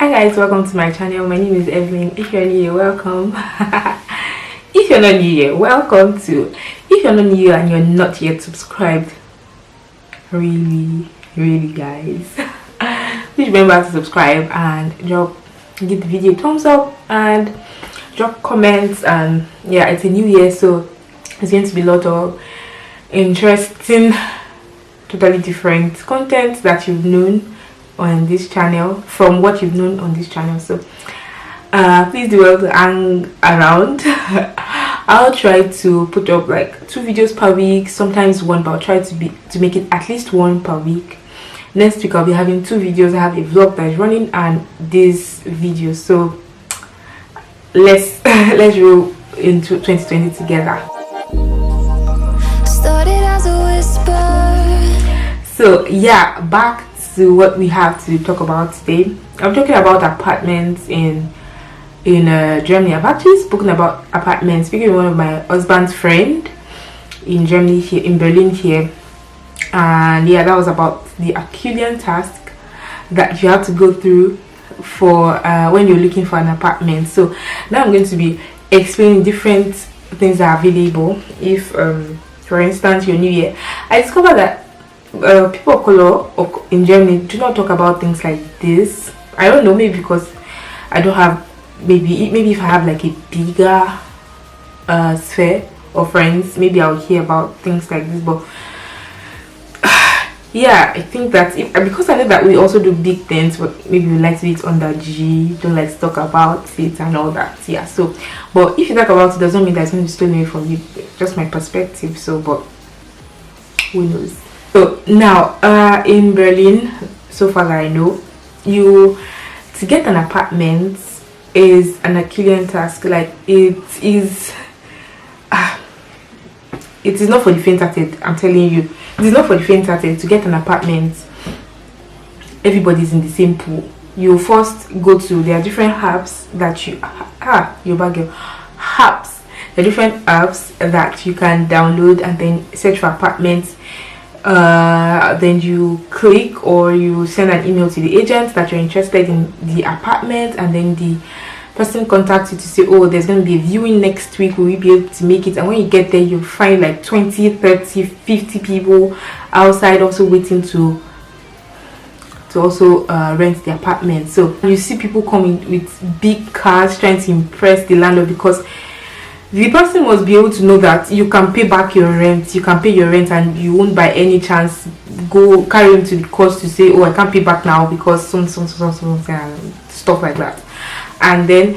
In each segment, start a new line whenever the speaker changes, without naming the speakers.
Hi guys, welcome to my channel. My name is Evelyn. If you're new here, welcome. If you're not new here, welcome to. If you're not new and you're not yet subscribed, really guys, please remember to subscribe and give the video a thumbs up and drop comments. And yeah, it's a new year, so it's going to be a lot of interesting, totally different content that you've known on this channel from what you've known on this channel. So please do well to hang around. I'll try to put up like 2 videos per week, sometimes 1, but I'll try to make it at least 1 per week. Next week I'll be having 2 videos. I have a vlog that is running and this video. So let's roll into 2020 together.
Started as a whisper.
So yeah, back to what we have to talk about today. I'm talking about apartments in Germany. I've actually spoken about apartments speaking with one of my husband's friend in Germany, here in Berlin here, and yeah, that was about the Herculean task that you have to go through for when you're looking for an apartment. So now I'm going to be explaining different things that are available. If for instance you're new here, I discovered that people of color in Germany do not talk about things like this. I don't know, maybe because I don't have, maybe if I have like a bigger sphere of friends, maybe I'll hear about things like this. But yeah, I think that because I know that we also do big things, but maybe we like to do it under G, don't like to talk about it and all that. Yeah, so but if you talk about it, doesn't mean that it's going to be stolen away from you. Just my perspective. So but who knows. So now in Berlin, so far that I know, to get an apartment is an Herculean task. Like it is not for the faint-hearted. I'm telling you, it is not for the faint-hearted. To get an apartment, everybody's in the same pool. You first go to, there are different apps that your bag apps. There are different apps that you can download and then search for apartments. Then you click or you send an email to the agent that you're interested in the apartment, and then the person contacts you to say, oh, there's going to be a viewing next week, will we be able to make it? And when you get there, you find like 20, 30, 50 people outside also waiting to also rent the apartment. So you see people coming with big cars trying to impress the landlord, because the person must be able to know that you can pay back your rent, you can pay your rent, and you won't by any chance go carry him to the court to say, oh, I can't pay back now because some and stuff like that. And then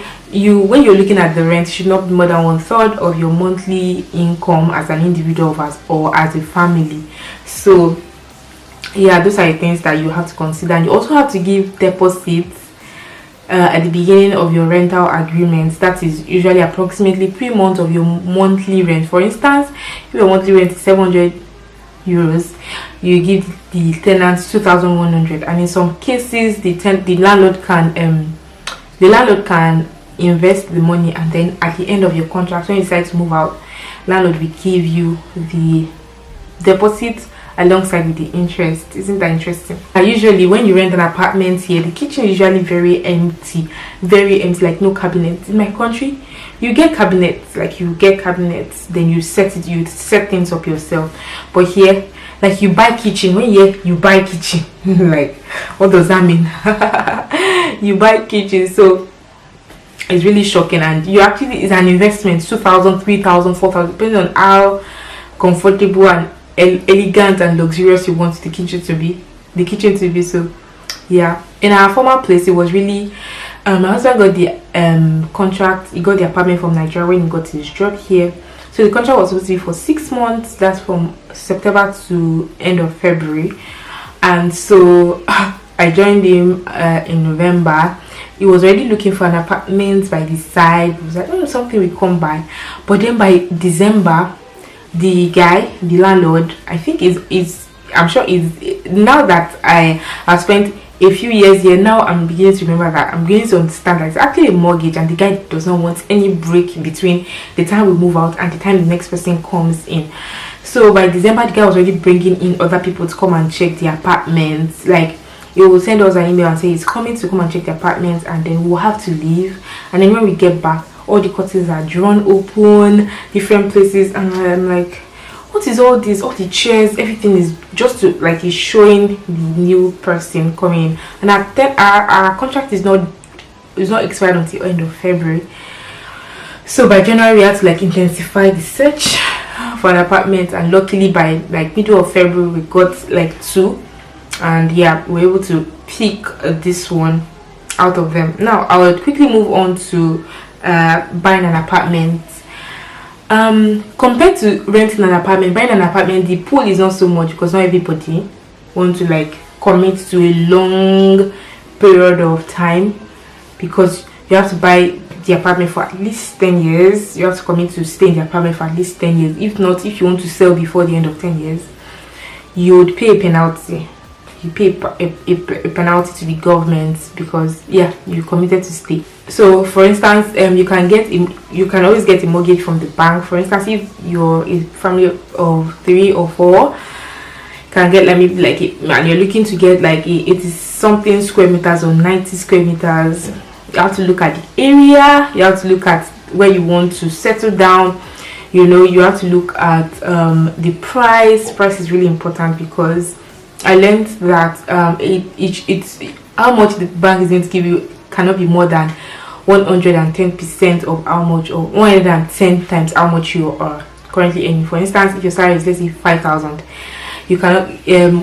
when you're looking at the rent, it should not be more than 1/3 of your monthly income as an individual or as a family. So yeah, those are the things that you have to consider. And you also have to give deposits at the beginning of your rental agreement. That is usually approximately 3 months of your monthly rent. For instance, if your monthly rent is 700 euros, you give the tenants 2,100, and in some cases the landlord can invest the money, and then at the end of your contract, when you decide to move out, landlord will give you the deposit alongside with the interest. Isn't that interesting? Usually when you rent an apartment here, the kitchen is usually very empty, like no cabinets. In my country, you get cabinets, then you set things up yourself. But here, like, you buy kitchen. When you buy kitchen, like, what does that mean? You buy kitchen. So it's really shocking, and it's an investment. 2,000, 3,000, 4,000, depending on how comfortable and elegant and luxurious you want the kitchen to be. So yeah, in our former place, it was really my husband got the contract. He got the apartment from Nigeria when he got his job here. So the contract was supposed to be for 6 months. That's from September to end of February. And so I joined him in November. He was already looking for an apartment by the side. He was like, oh, something will come by. But then by December, the landlord, I think I'm sure is, now that I have spent a few years here, now I'm beginning to remember that, I'm beginning to understand that it's actually a mortgage, and the guy does not want any break between the time we move out and the time the next person comes in. So by December, the guy was already bringing in other people to come and check the apartments. Like, He will send us an email and say he's coming to come and check the apartment, and then we'll have to leave. And then when we get back, all the curtains are drawn open, different places, and I'm like, what is all this? All the chairs, everything is just to like is showing the new person coming. And our contract is not expired until end of February. So by January we had to like intensify the search for an apartment, and luckily by like middle of February we got like 2, and yeah, we were able to pick this one out of them. Now I will quickly move on to buying an apartment. Compared to renting an apartment, buying an apartment, the pool is not so much because not everybody want to like commit to a long period of time, because you have to buy the apartment for at least 10 years. You have to commit to stay in the apartment for at least 10 years. If not, if you want to sell before the end of 10 years, you would pay a penalty. You pay a penalty to the government because yeah, you committed to stay. So for instance, you can always get a mortgage from the bank. For instance, if you're a family of 3 or 4, you can get and you're looking to get like 80 something square meters or 90 square meters. You have to look at the area, you have to look at where you want to settle down, you have to look at the price. Price is really important, because I learned that it's how much the bank is going to give you cannot be more than 110% of how much, or 110 times how much you are currently earning. For instance, if your salary is, let's say, 5,000, you cannot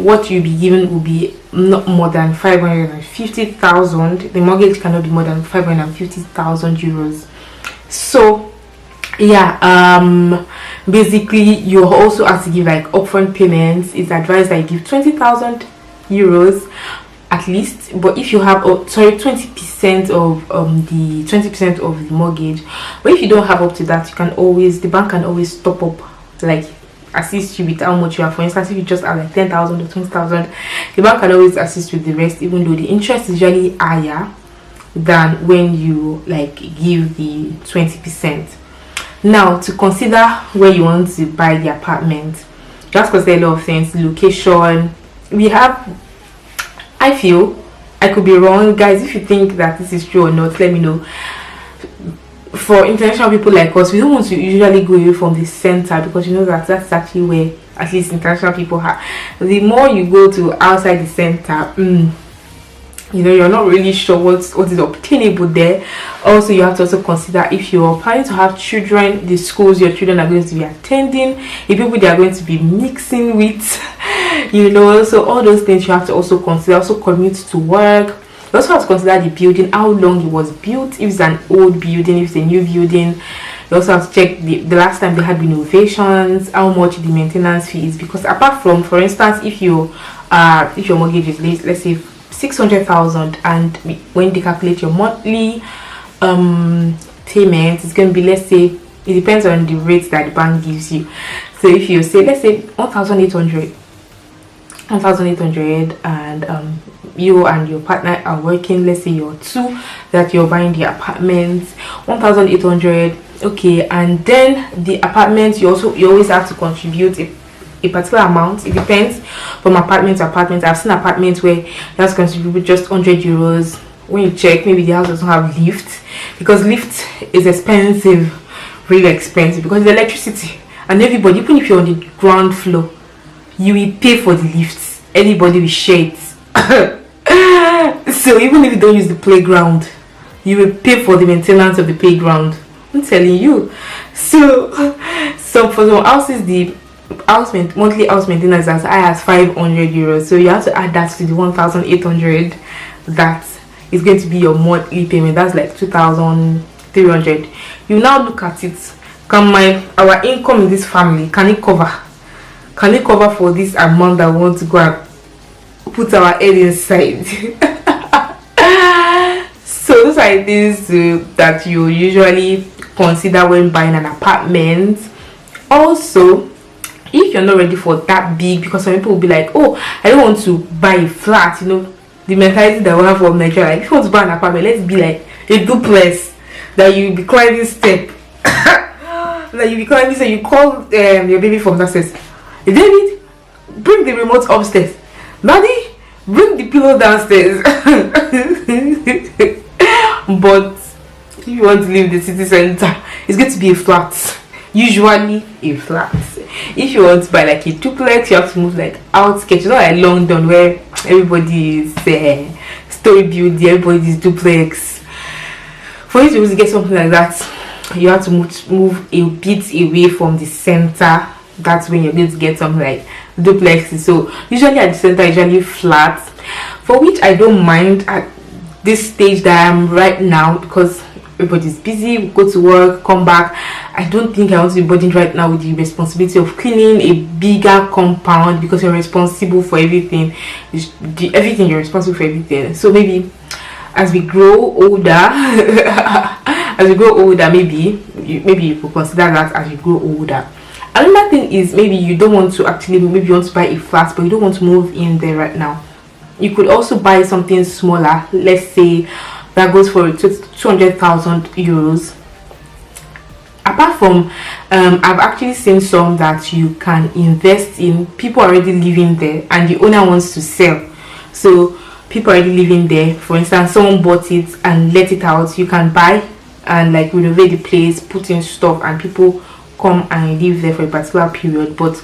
what you'll be given will be not more than 550,000. The mortgage cannot be more than 550,000 euros. So yeah, basically you also have to give like upfront payments. It's advised that you give 20,000 euros at least, but if you have 20% of the 20% of the mortgage. But if you don't have up to that, the bank can always top up, like assist you with how much you have. For instance, if you just have like 10,000 or 20,000, the bank can always assist with the rest, even though the interest is usually higher than when you like give the 20%. Now, to consider where you want to buy the apartment, just consider a lot of things. Location. I feel, I could be wrong, guys. If you think that this is true or not, let me know. For international people like us, we don't want to usually go away from the center, because that's actually where at least international people are. The more you go to outside the center, you're not really sure what is obtainable there. Also, you have to also consider, if you're planning to have children, the schools your children are going to be attending, the people they are going to be mixing with, so all those things you have to also consider. Also, commute to work. You also have to consider the building, how long it was built, if it's an old building, if it's a new building. You also have to check the last time they had renovations, how much the maintenance fee is. Because apart from, for instance, if your mortgage is, let's say, 600,000, and when they calculate your monthly payment, it's going to be, let's say, it depends on the rate that the bank gives you. So if you say, let's say 1,800, and you and your partner are working, let's say you're 2 that you're buying the apartment, 1,800, okay, and then the apartment, you always have to contribute a particular amount. It depends from apartment to apartment. I've seen apartments where you have to contribute just 100 euros. When you check, maybe the house doesn't have lift, because lift is expensive, really expensive, because the electricity, and everybody, even if you're on the ground floor, you will pay for the lifts. Anybody will share it. So even if you don't use the playground, you will pay for the maintenance of the playground. I'm telling you. So for some houses, the monthly house maintenance is as high as 500 euros. So you have to add that to the 1,800 that is going to be your monthly payment. That's like 2,300. You now look at it. Our income in this family, can it cover for this amount that we want to go and put our head inside? So those are things that you usually consider when buying an apartment. Also, if you're not ready for that big, because some people will be like, oh, I don't want to buy a flat, the mentality that we have from Nigeria, like, if you want to buy an apartment, let's be like a duplex that you be climbing step. Like you be climbing, so you call your baby from downstairs, David, bring the remote upstairs. Daddy, bring the pillow downstairs. But if you want to live in the city center, it's going to be a flat. Usually a flat. If you want to buy like a duplex, you have to move like outskirts, not like London where everybody is story building, everybody is duplex. For you to be able to get something like that, you have to move a bit away from the center. That's when you're going to get something like duplexes. So usually at the center, usually flat, for which I don't mind at this stage that I'm right now, because everybody's busy, we go to work, come back. I don't think I want to be burdened right now with the responsibility of cleaning a bigger compound, because you're responsible for everything. You're responsible for everything. So maybe as we grow older, maybe you could consider that as you grow older. Another thing is, maybe you don't want to maybe you want to buy a flat, but you don't want to move in there right now. You could also buy something smaller, let's say that goes for 200,000 euros. Apart from I've actually seen some that you can invest in. People already living there and the owner wants to sell, so people already living there. For instance, someone bought it and let it out. You can buy and like renovate the place, put in stuff, and people come and live there for a particular period, but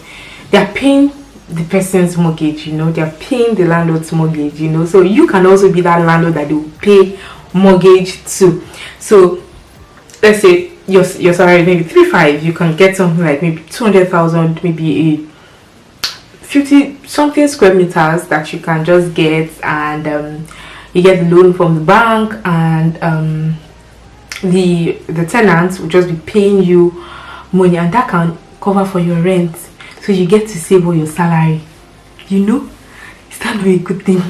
they're paying the person's mortgage, they're paying the landlord's mortgage, so you can also be that landlord that they will pay mortgage to. So let's say your salary maybe 3.5, you can get something like maybe 200,000, maybe a 50 something square meters that you can just get, and you get the loan from the bank, and the tenants will just be paying you money, and that can cover for your rent. So you get to save all your salary. Is that not a good thing?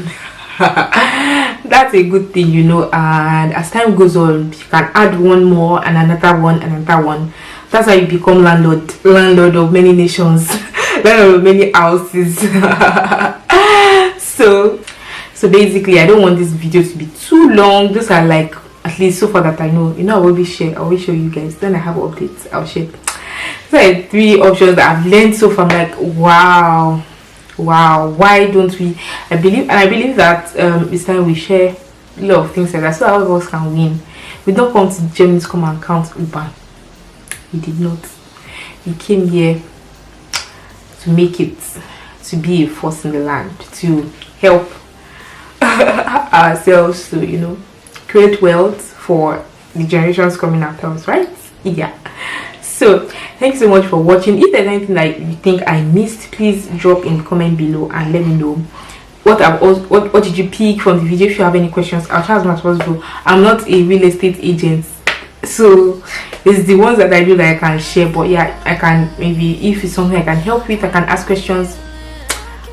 That's a good thing, and as time goes on, you can add one more and another one and another one. That's how you become landlord of many nations, landlord of many houses. So basically, I don't want this video to be too long. Those are like, at least so far that I know, I will show you guys. Then I have updates, I'll share. So I had 3 options that I've learned so far. I'm like, wow, why don't we? I believe that it's time we share a lot of things like that, so all of us can win. We don't come to Germany to come and count Uber. We did not. We came here to make it, to be a force in the land, to help ourselves to create wealth for the generations coming after us, right? Yeah. So thanks so much for watching. If there's anything that you think I missed, please drop in the comment below and let me know what did you pick from the video. If you have any questions, I'll try as much as possible. I'm not a real estate agent, so it's the ones that I do that I can share. But yeah, I can, maybe if it's something I can help with, I can ask questions.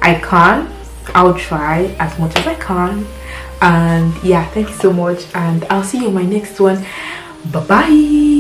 I'll try as much as I can. And yeah, thank you so much, and I'll see you in my next one. Bye bye.